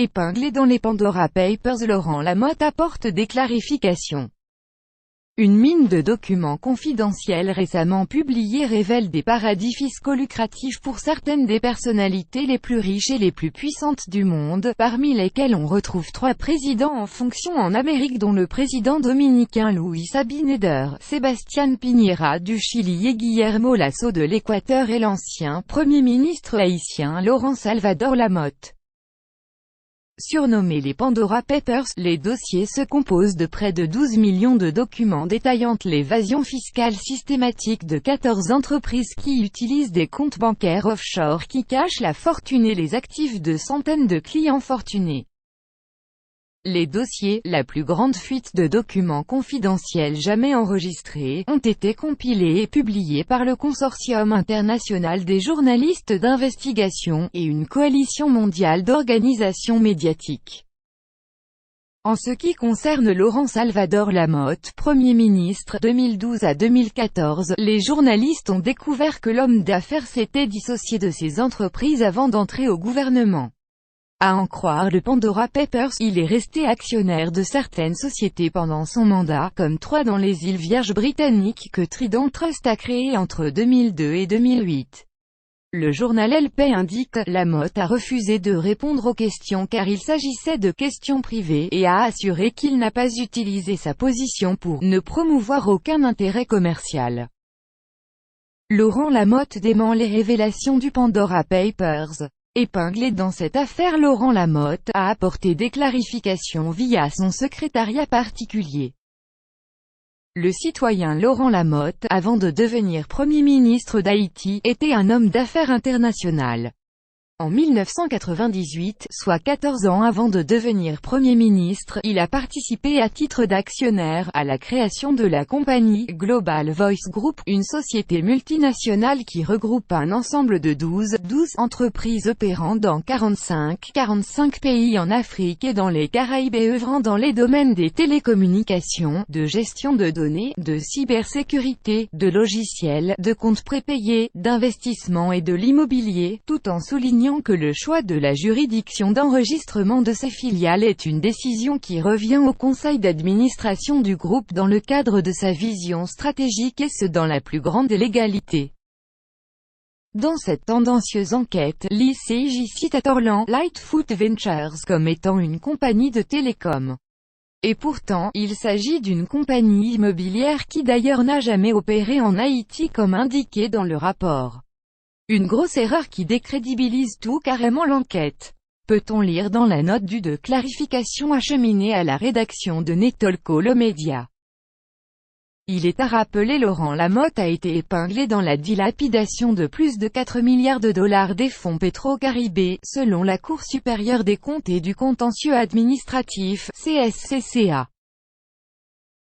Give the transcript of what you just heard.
Épinglé dans les Pandora Papers, Laurent Lamotte apporte des clarifications. Une mine de documents confidentiels récemment publiés révèle des paradis fiscaux lucratifs pour certaines des personnalités les plus riches et les plus puissantes du monde, parmi lesquelles on retrouve 3 présidents en fonction en Amérique dont le président dominicain Luis Abinader, Sebastián Piñera du Chili et Guillermo Lasso de l'Équateur et l'ancien Premier ministre haïtien Laurent Salvador Lamotte. Surnommés les Pandora Papers, les dossiers se composent de près de 12 millions de documents détaillant l'évasion fiscale systématique de 14 entreprises qui utilisent des comptes bancaires offshore qui cachent la fortune et les actifs de centaines de clients fortunés. Les dossiers, la plus grande fuite de documents confidentiels jamais enregistrés, ont été compilés et publiés par le Consortium international des journalistes d'investigation, et une coalition mondiale d'organisations médiatiques. En ce qui concerne Laurent Salvador Lamotte, Premier ministre 2012 à 2014, les journalistes ont découvert que l'homme d'affaires s'était dissocié de ses entreprises avant d'entrer au gouvernement. À en croire le Pandora Papers, il est resté actionnaire de certaines sociétés pendant son mandat, comme 3 dans les îles Vierges britanniques que Trident Trust a créées entre 2002 et 2008. Le journal LP indique « Lamotte a refusé de répondre aux questions car il s'agissait de questions privées et a assuré qu'il n'a pas utilisé sa position pour ne promouvoir aucun intérêt commercial ». Laurent Lamotte dément les révélations du Pandora Papers. Épinglé dans cette affaire, Laurent Lamotte a apporté des clarifications via son secrétariat particulier. Le citoyen Laurent Lamotte, avant de devenir Premier ministre d'Haïti, était un homme d'affaires international. En 1998, soit 14 ans avant de devenir Premier ministre, il a participé à titre d'actionnaire à la création de la compagnie Global Voice Group, une société multinationale qui regroupe un ensemble de 12 entreprises opérant dans 45 pays en Afrique et dans les Caraïbes et œuvrant dans les domaines des télécommunications, de gestion de données, de cybersécurité, de logiciels, de comptes prépayés, d'investissement et de l'immobilier, tout en soulignant que le choix de la juridiction d'enregistrement de ses filiales est une décision qui revient au conseil d'administration du groupe dans le cadre de sa vision stratégique et ce dans la plus grande légalité. Dans cette tendancieuse enquête, l'ICJ cite à tort Lightfoot Ventures comme étant une compagnie de télécom. Et pourtant, il s'agit d'une compagnie immobilière qui d'ailleurs n'a jamais opéré en Haïti comme indiqué dans le rapport. Une grosse erreur qui décrédibilise tout carrément l'enquête. Peut-on lire dans la note de clarification acheminée à la rédaction de Netolco le média. Il est à rappeler Laurent Lamotte a été épinglé dans la dilapidation de plus de 4 milliards de dollars des fonds pétro-caribés, selon la Cour supérieure des comptes et du contentieux administratif, CSCCA.